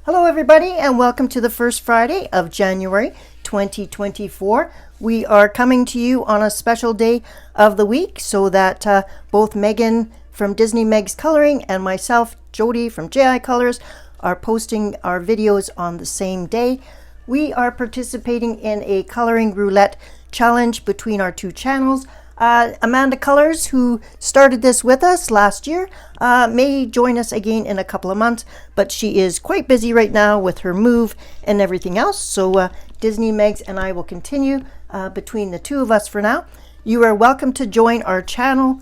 Hello everybody and welcome to the first Friday of January 2024. We are coming to you on a special day of the week so that both Megan from Disney Megs Coloring and myself, Jody from JI Colors, are posting our videos on the same day. We are participating in a coloring roulette challenge between our two channels. Amanda Colors, who started this with us last year, may join us again in a couple of months, but she is quite busy right now with her move and everything else. So Disney Megs and I will continue between the two of us for now. You are welcome to join our channel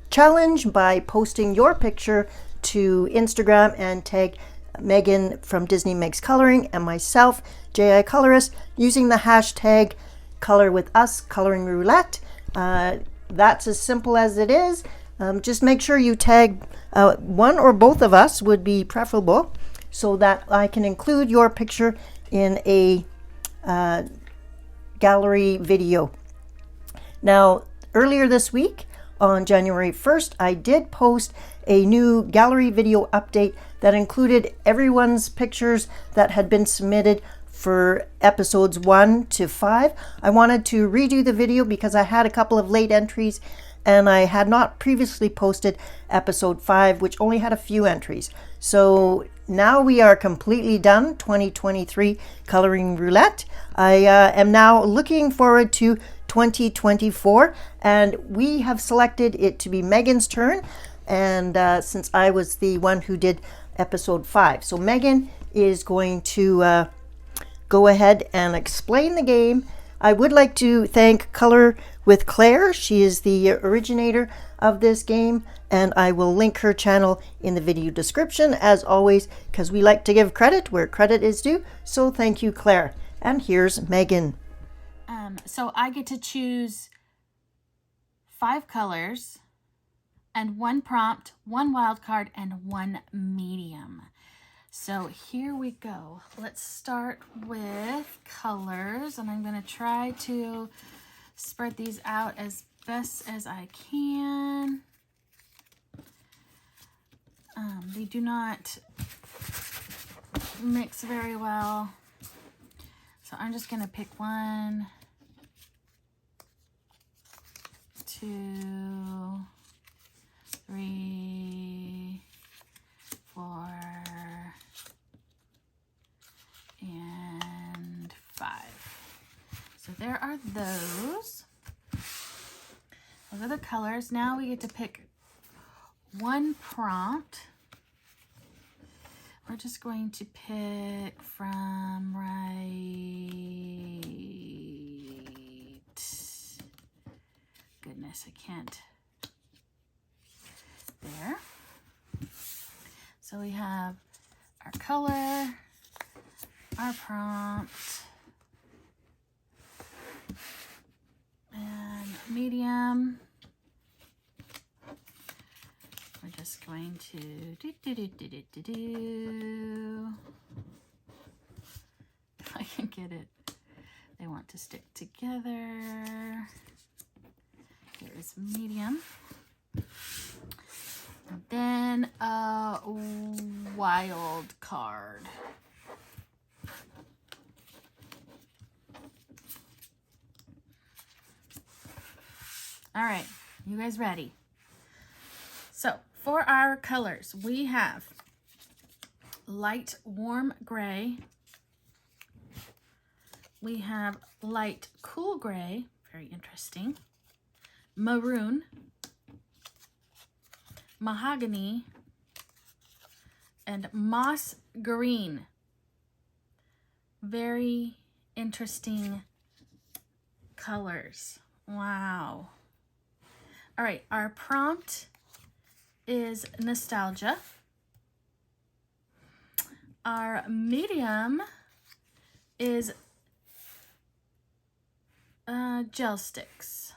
challenge by posting your picture to Instagram and tag Megan from Disney Megs Coloring and myself, JI Colourist, using the hashtag Color with Us Colouringroulette. That's as simple as it is. Just make sure you tag one or both of us would be preferable so that I can include your picture in a gallery video. Now, earlier this week on January 1st, I did post a new gallery video update that included everyone's pictures that had been submitted for episodes 1 to 5. I wanted to redo the video because I had a couple of late entries and I had not previously posted episode 5, which only had a few entries. So now we are completely done 2023 Coloring Roulette. I am now looking forward to 2024 and we have selected it to be Megan's turn, and since I was the one who did episode 5. So Megan is going to go ahead and explain the game. I would like to thank Color with Claire. She is the originator of this game, and I will link her channel in the video description as always, because we like to give credit where credit is due. So thank you, Claire. And here's Megan. So I get to choose 5 colors and 1 prompt, 1 wild card, and 1 medium. So here we go. Let's start with colors, and I'm going to try to spread these out as best as I can. They do not mix very well. So I'm just going to pick 1, 2, 3, 4, and 5. So there are those. Those are the colors. Now we get to pick 1 prompt. We're just going to pick from right. Goodness, I can't. There. So we have our color, our prompt, and medium. We're just going to If I can get it. They want to stick together. Here is medium. And then a wild card. All right, you guys ready? So for our colors, we have light warm gray. We have light cool gray, very interesting. Maroon, mahogany, and moss green. Very interesting colors. Wow. All right, our prompt is nostalgia. Our medium is gel sticks.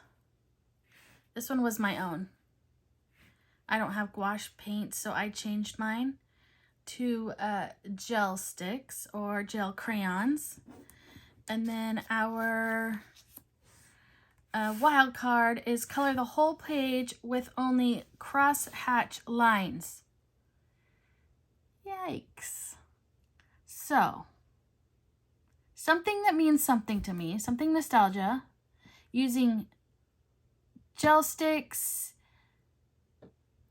This one was my own. I don't have gouache paint, so I changed mine to gel sticks or gel crayons. And then our wild card is color the whole page with only cross hatch lines. Yikes. So, something that means something to me, something nostalgia, using gel sticks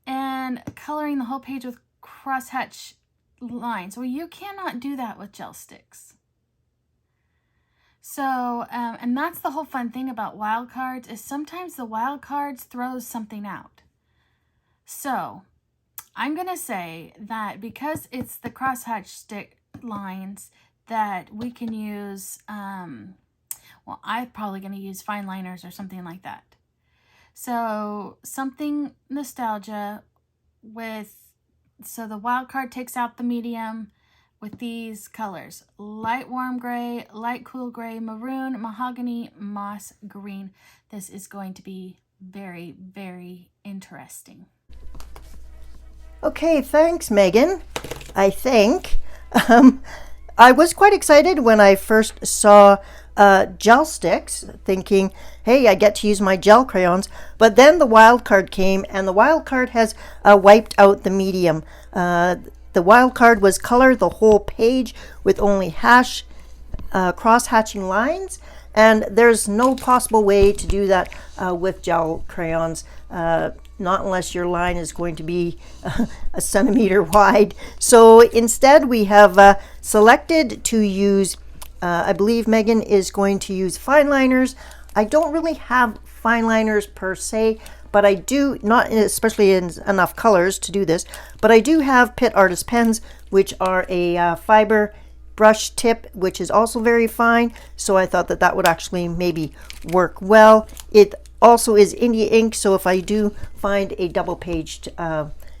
and coloring the whole page with crosshatch lines. Well, you cannot do that with gel sticks. So, and that's the whole fun thing about wild cards, is sometimes the wild cards throws something out. So, I'm going to say that because it's the crosshatch stick lines, that we can use, well, I'm probably going to use fine liners or something like that. So something nostalgia with, so the wild card takes out the medium with these colors: light warm gray, light cool gray, maroon, mahogany, moss green. This is going to be very, very interesting. Okay, thanks, Megan. I think I was quite excited when I first saw gel sticks, thinking, hey, I get to use my gel crayons. But then the wild card came, and the wild card has wiped out the medium. The wild card was color the whole page with only cross-hatching lines, and there's no possible way to do that with gel crayons. Not unless your line is going to be a centimeter wide. So instead we have selected to use, I believe Megan is going to use fine liners. I don't really have fine liners per se, but I do, not especially in enough colors to do this, but I do have Pitt Artist pens, which are a fiber brush tip, which is also very fine. So I thought that that would actually maybe work well. It also is India ink, so if I do find a double-paged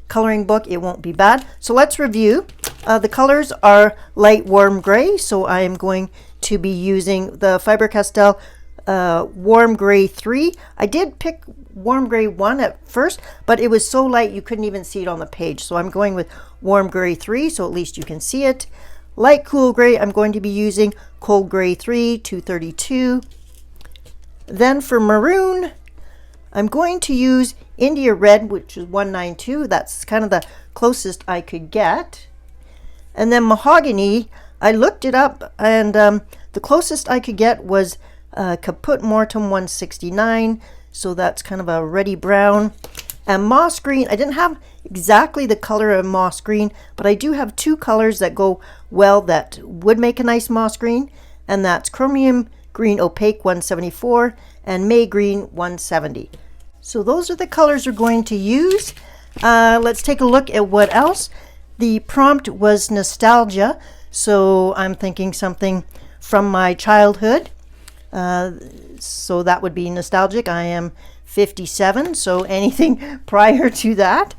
coloring book, it won't be bad. So let's review. The colors are light warm gray, so I am going to be using the Faber-Castell Warm Gray 3. I did pick Warm Gray 1 at first, but it was so light you couldn't even see it on the page. So I'm going with Warm Gray 3, so at least you can see it. Light Cool Gray, I'm going to be using Cold Gray 3, 232. Then for maroon, I'm going to use India Red, which is 192. That's kind of the closest I could get. And then mahogany, I looked it up, and the closest I could get was Caput Mortem 169. So that's kind of a reddy brown. And moss green, I didn't have exactly the color of moss green, but I do have two colors that go well that would make a nice moss green. And that's Chromium Green Opaque 174 and May Green 170. So those are the colors we're going to use. Let's take a look at what else. The prompt was nostalgia, so I'm thinking something from my childhood. So that would be nostalgic. I am 57, so anything prior to that.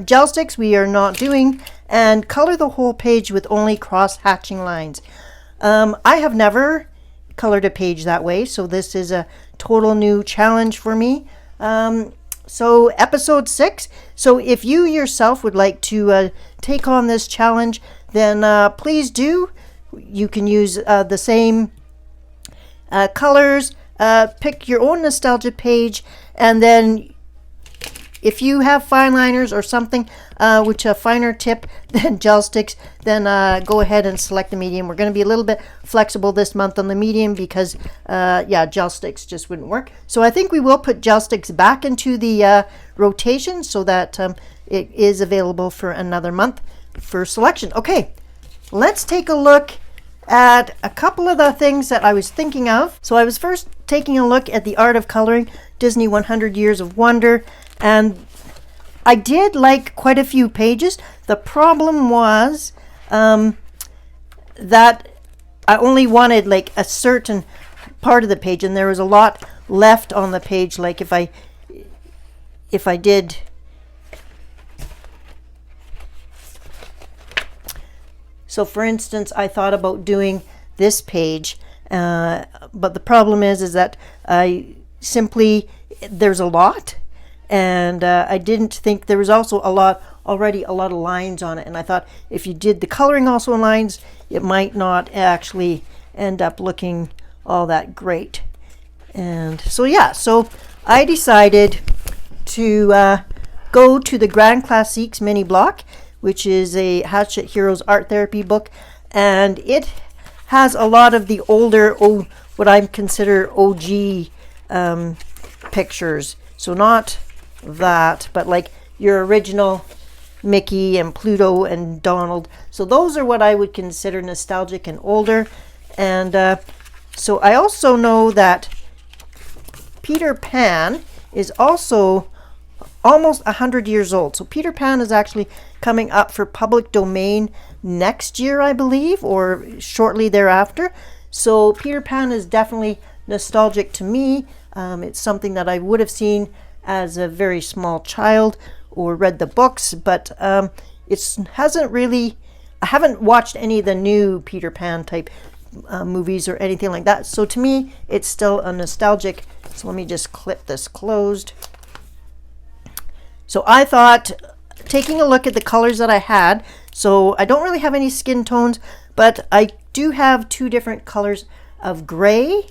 Gel sticks we are not doing, and color the whole page with only cross-hatching lines. I have never colored a page that way, so this is a total new challenge for me. So episode 6, so if you yourself would like to take on this challenge, then please do. You can use the same colors, pick your own nostalgia page, and then if you have fine liners or something, which a finer tip than gel sticks, then go ahead and select the medium. We're going to be a little bit flexible this month on the medium because, yeah, gel sticks just wouldn't work. So I think we will put gel sticks back into the rotation so that it is available for another month for selection. Okay, let's take a look at a couple of the things that I was thinking of. So I was first taking a look at The Art of Coloring, Disney 100 Years of Wonder, and I did like quite a few pages. The problem was that I only wanted like a certain part of the page, and there was a lot left on the page. Like if I did, so for instance, I thought about doing this page, but the problem is that I simply, there's a lot. And I didn't think there was also already a lot of lines on it. And I thought if you did the coloring also in lines, it might not actually end up looking all that great. And so, yeah, so I decided to go to the Grand Classiques mini block, which is a Hatchet Heroes art therapy book. and it has a lot of the older, what I consider OG pictures. So not that, but like your original Mickey and Pluto and Donald. So those are what I would consider nostalgic and older. And so I also know that Peter Pan is also almost 100 years old. So Peter Pan is actually coming up for public domain next year, I believe, or shortly thereafter. So Peter Pan is definitely nostalgic to me. It's something that I would have seen as a very small child or read the books, but it hasn't really, I haven't watched any of the new Peter Pan type movies or anything like that. So to me, it's still a nostalgic. So let me just clip this closed. So I thought, taking a look at the colors that I had, so I don't really have any skin tones, but I do have two different colors of gray.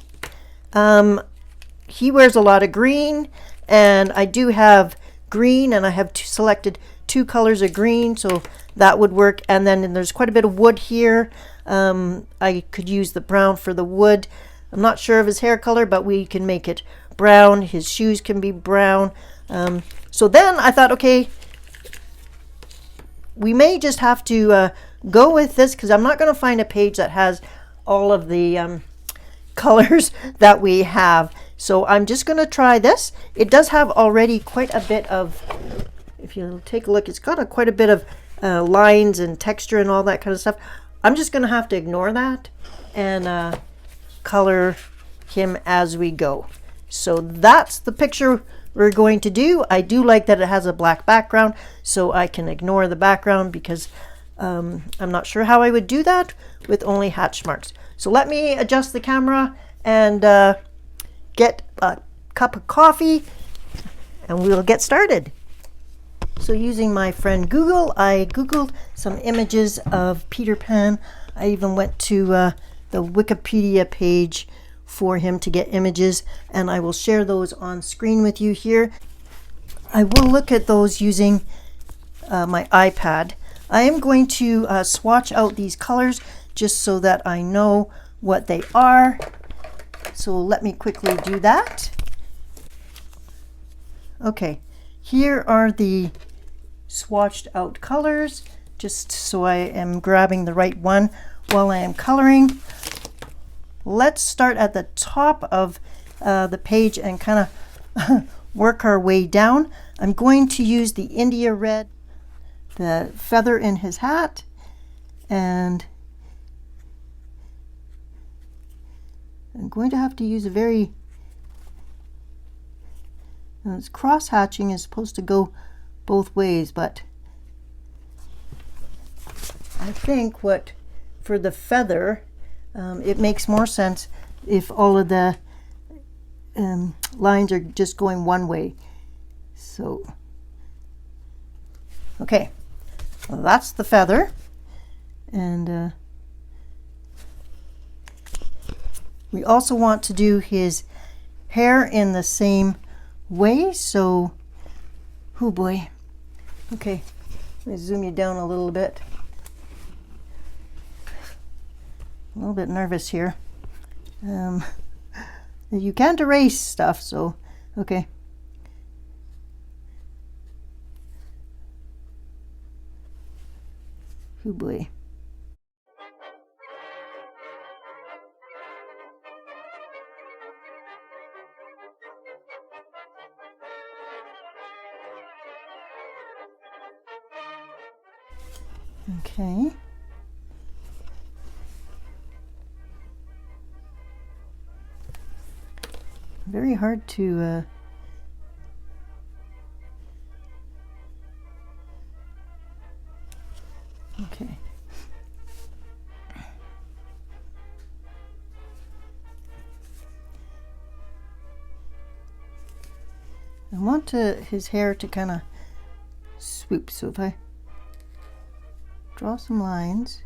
He wears a lot of green, and I do have green, and I have selected two colors of green, so that would work. And then there's quite a bit of wood here. I could use the brown for the wood. I'm not sure of his hair color, but we can make it brown. His shoes can be brown. So then I thought, okay, we may just have to go with this, because I'm not going to find a page that has all of the colors that we have. So I'm just going to try this. It does have already quite a bit of, if you take a look, it's got quite a bit of lines and texture and all that kind of stuff. I'm just going to have to ignore that and color him as we go. So that's the picture we're going to do. I do like that it has a black background, so I can ignore the background, because I'm not sure how I would do that with only hatch marks. So let me adjust the camera and get a cup of coffee, and we'll get started. So using my friend Google, I Googled some images of Peter Pan. I even went to the Wikipedia page for him to get images, and I will share those on screen with you here. I will look at those using my iPad. I am going to swatch out these colors just so that I know what they are. So let me quickly do that. Okay, here are the swatched out colors, just so I am grabbing the right one while I am coloring. Let's start at the top of the page and kind of work our way down. I'm going to use the India red, the feather in his hat, and I'm going to have to use a very, this cross hatching is supposed to go both ways, but I think what, for the feather, it makes more sense if all of the lines are just going one way. So, okay, well, that's the feather, and we also want to do his hair in the same way. So, oh boy, okay, let me zoom you down a little bit. A little bit nervous here. You can't erase stuff, so okay. Oh boy. Okay. Very hard to okay. I want his hair to kind of swoop, so if I draw some lines.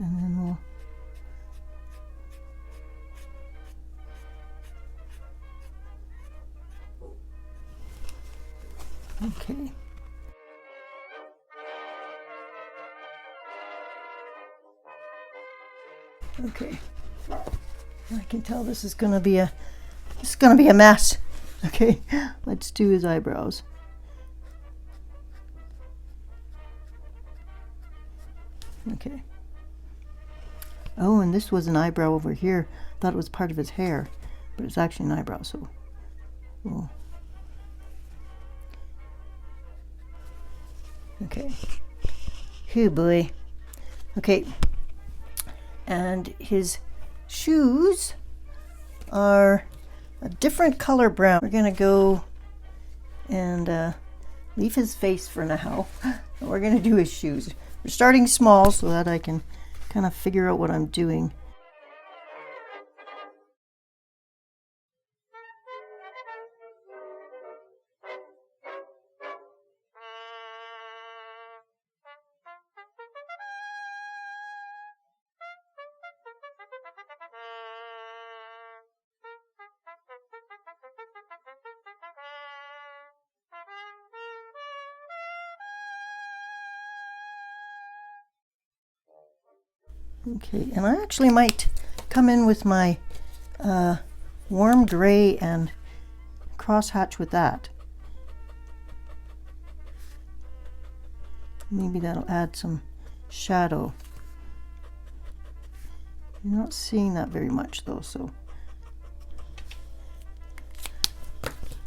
And then we'll Okay. Okay. I can tell this is gonna be a mess. Okay, let's do his eyebrows. Okay. Oh, and this was an eyebrow over here. Thought it was part of his hair, but it's actually an eyebrow, so we'll... Okay. Oh boy. Okay. And his shoes are a different color brown. We're gonna go and leave his face for now. We're gonna do his shoes. We're starting small so that I can kind of figure out what I'm doing. Okay, and I actually might come in with my warm gray and crosshatch with that. Maybe that'll add some shadow. You're not seeing that very much though, so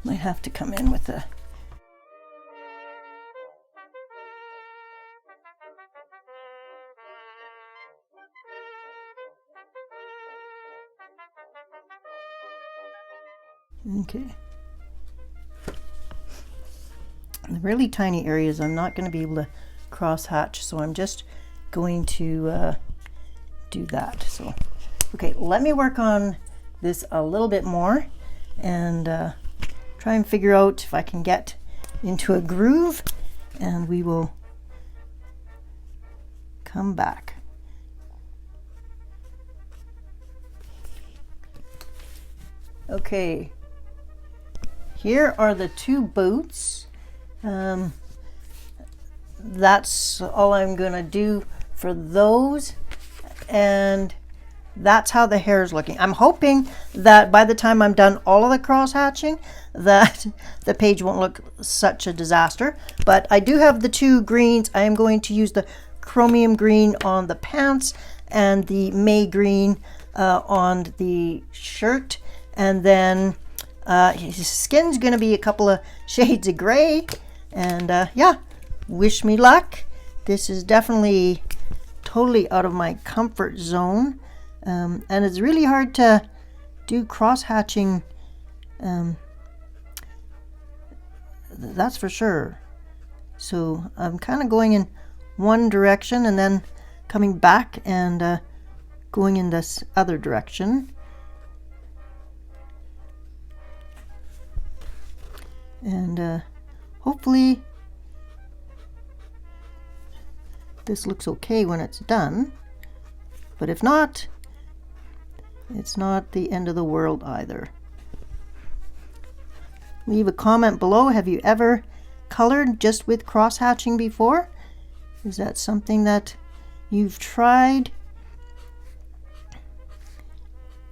might have to come in with a... Okay. The really tiny areas I'm not going to be able to cross hatch, so I'm just going to do that. So, okay, let me work on this a little bit more and try and figure out if I can get into a groove, and we will come back. Okay. Here are the two boots. That's all I'm gonna do for those, and that's how the hair is looking. I'm hoping that by the time I'm done all of the cross hatching that the page won't look such a disaster, but I do have the two greens. I am going to use the chromium green on the pants and the May green on the shirt, and then his skin's gonna be a couple of shades of gray, and yeah, wish me luck. This is definitely totally out of my comfort zone, and it's really hard to do cross hatching, that's for sure. So I'm kind of going in one direction and then coming back and going in this other direction. And hopefully this looks okay when it's done, but if not, it's not the end of the world either. Leave a comment below. Have you ever colored just with cross hatching before? Is that something that you've tried?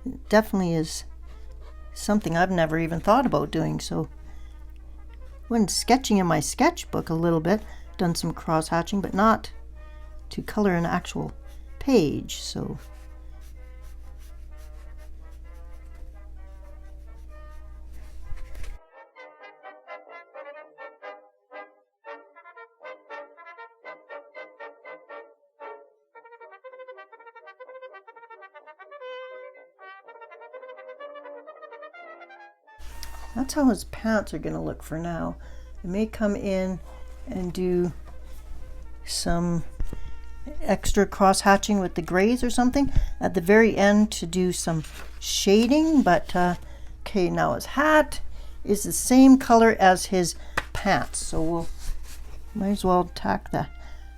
It definitely is something I've never even thought about doing. So when sketching in my sketchbook a little bit, done some cross hatching, but not to color an actual page. So that's how his pants are going to look for now. I may come in and do some extra cross hatching with the grays or something at the very end to do some shading, but okay, now his hat is the same color as his pants, so we'll might as well tack the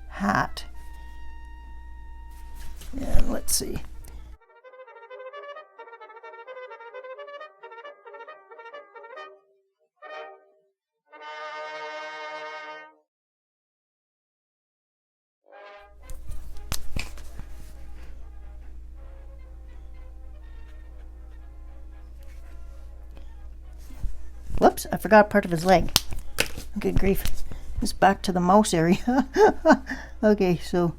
hat. And let's see. Whoops, I forgot part of his leg. Good grief. It's back to the mouse area. Okay, so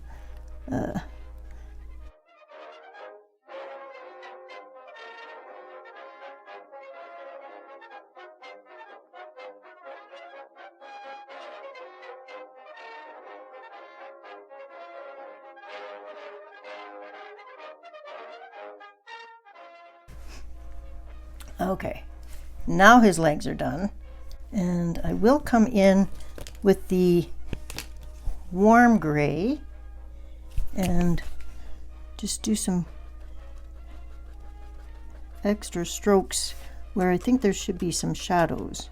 okay, now his legs are done, and I will come in with the warm gray and just do some extra strokes where I think there should be some shadows.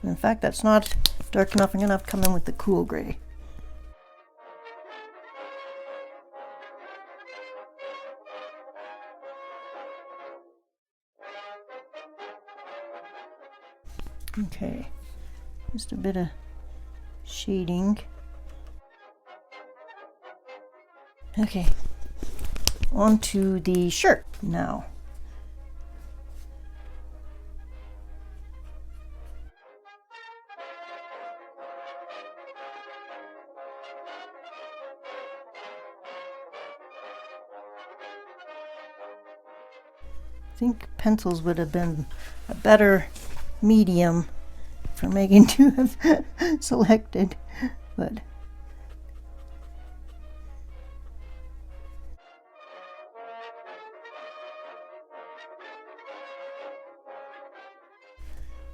In fact, that's not dark enough. I'm gonna have to come in with the cool gray. Okay, just a bit of shading. Okay, onto the shirt now. I think pencils would have been a better medium for Megan to have selected, but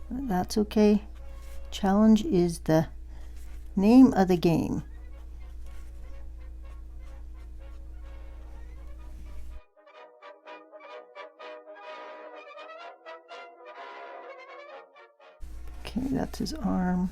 that's okay. Challenge is the name of the game. Okay, that's his arm.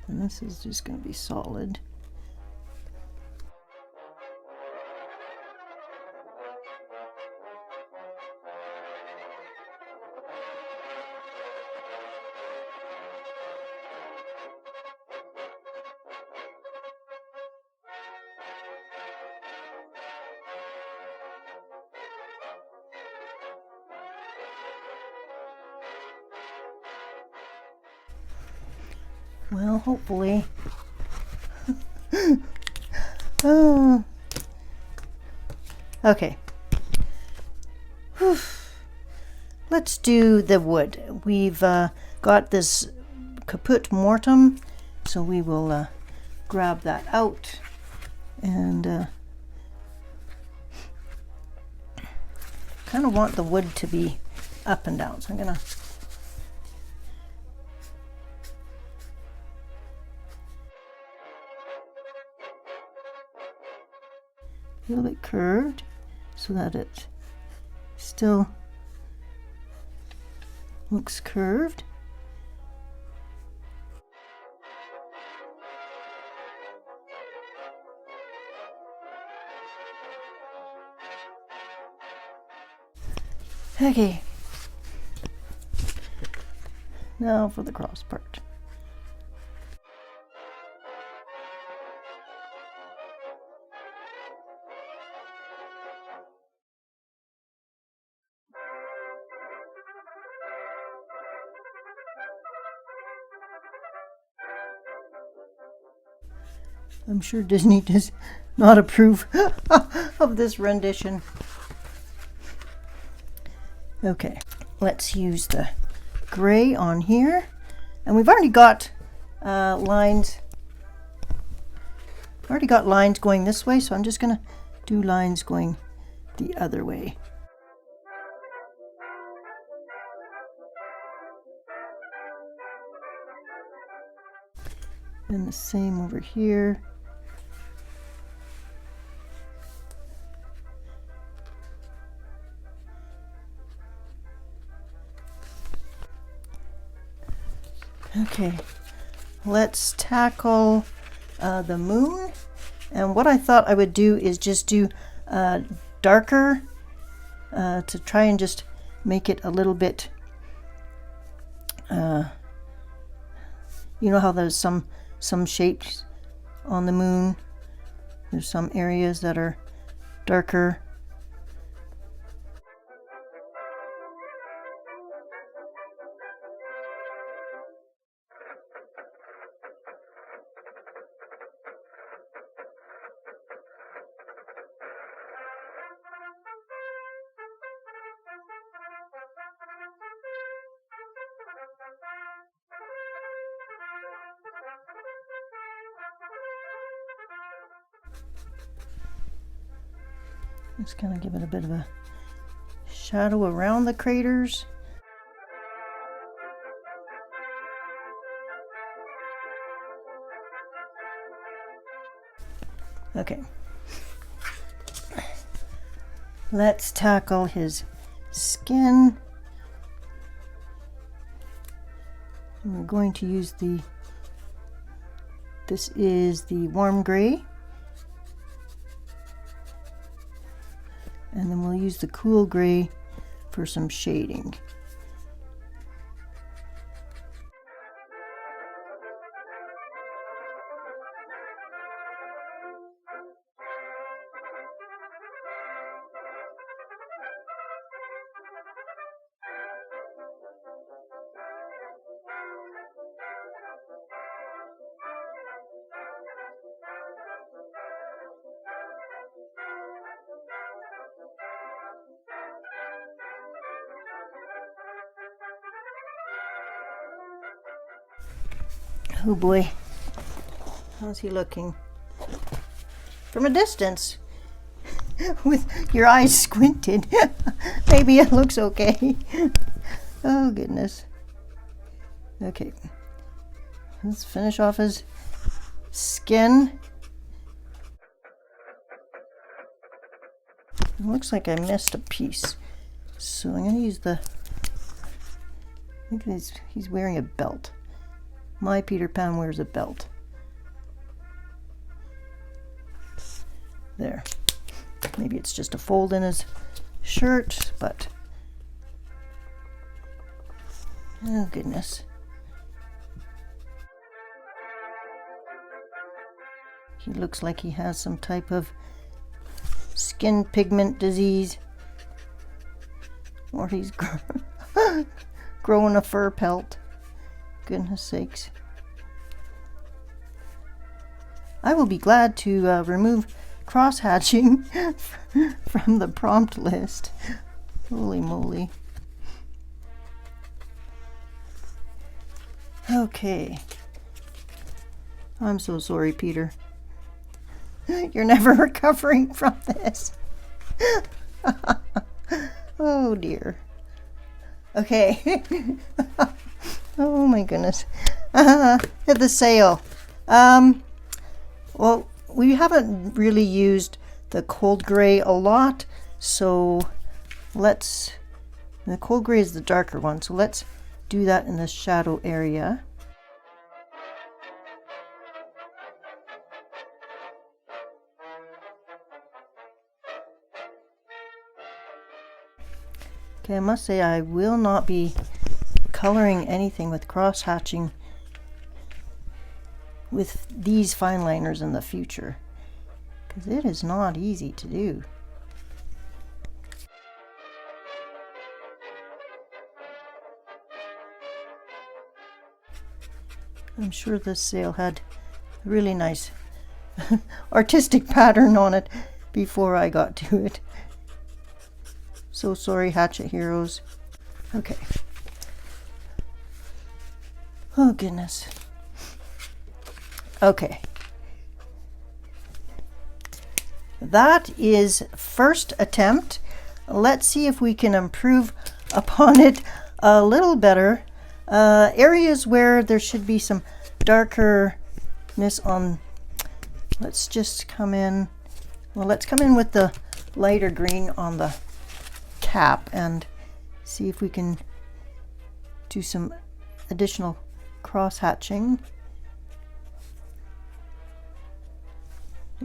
And this is just going to be solid. Well, hopefully. Oh. Okay. Whew. Let's do the wood. We've got this caput mortem, so we will grab that out and kind of want the wood to be up and down. So I'm gonna a little bit curved so that it still looks curved. Okay, now for the cross part. I'm sure Disney does not approve of this rendition. Okay, let's use the gray on here. And we've already got lines. Already got lines going this way, so I'm just going to do lines going the other way. And the same over here. Okay, let's tackle the moon. And what I thought I would do is just do darker to try and just make it a little bit You know how there's some shapes on the moon? There's some areas that are darker. Just kind of give it a bit of a shadow around the craters. Okay. Let's tackle his skin. And we're going to use this is the warm gray. And then we'll use the cool gray for some shading. Oh boy, how's he looking? From a distance, with your eyes squinted, maybe it looks okay. Oh goodness. Okay, let's finish off his skin. It looks like I missed a piece, so I'm going to use I think he's wearing a belt. My Peter Pan wears a belt. There. Maybe it's just a fold in his shirt, but oh goodness. He looks like he has some type of skin pigment disease, or he's growing a fur pelt. Goodness sakes. I will be glad to remove cross-hatching from the prompt list. Holy moly. Okay. I'm so sorry, Peter. You're never recovering from this. Oh dear. Okay. Oh my goodness. The sail. Well, we haven't really used the cold gray a lot, so the cold gray is the darker one, so let's do that in the shadow area. Okay, I must say I will not be coloring anything with cross-hatching with these fine liners in the future, because it is not easy to do. I'm sure this sail had a really nice artistic pattern on it before I got to it. So sorry, Hatchet Heroes. Okay. Oh goodness. Okay. That is first attempt. Let's see if we can improve upon it a little better. Areas where there should be some darkerness on, let's just come in, well, let's come in with the lighter green on the cap and see if we can do some additional cross-hatching.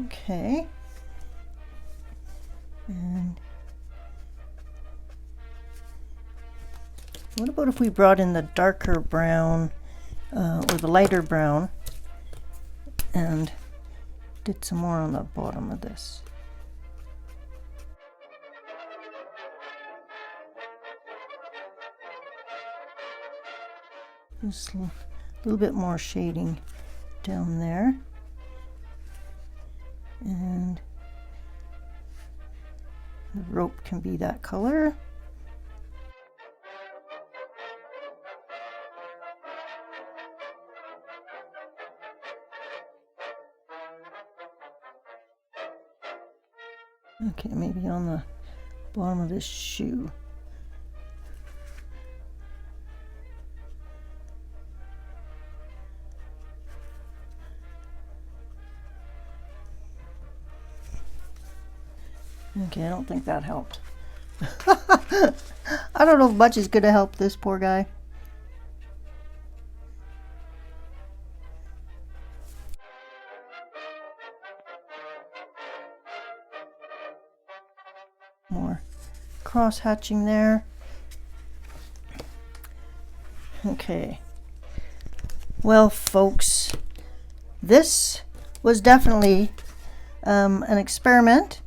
Okay. And What about if we brought in the darker brown or the lighter brown and did some more on the bottom of this? Just a little bit more shading down there. And the rope can be that color. Okay, maybe on the bottom of this shoe. Okay, I don't think that helped. I don't know if much is going to help this poor guy. More cross hatching there. Okay. Well, folks, this was definitely an experiment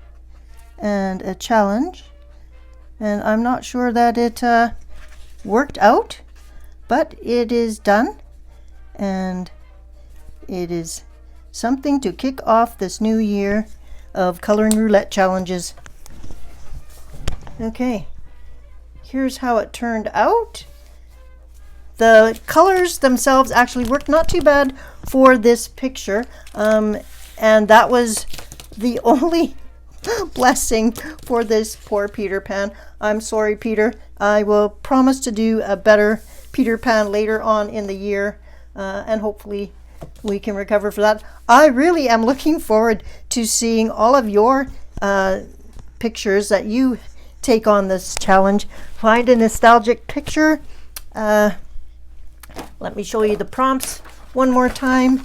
and a challenge, and I'm not sure that it worked out, but it is done, and it is something to kick off this new year of coloring roulette challenges. Okay, here's how it turned out. The colors themselves actually worked not too bad for this picture, and that was the only blessing for this poor Peter Pan. I'm sorry, Peter. I will promise to do a better Peter Pan later on in the year, and hopefully we can recover for that. I really am looking forward to seeing all of your pictures that you take on this challenge. Find a nostalgic picture. Let me show you the prompts one more time.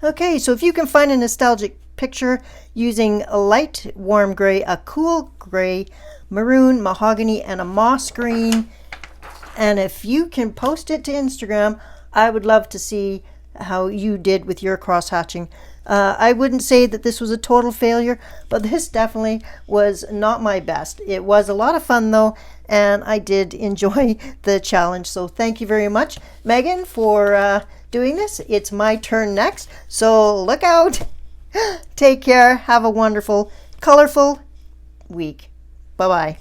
Okay, so if you can find a nostalgic picture using a light warm gray, a cool gray, maroon, mahogany, and a moss green, and if you can post it to Instagram, I would love to see how you did with your cross hatching. I wouldn't say that this was a total failure, but this definitely was not my best. It was a lot of fun though, and I did enjoy the challenge. So thank you very much, Megan, for doing this. It's my turn next, so look out. Take care. Have a wonderful, colorful week. Bye-bye.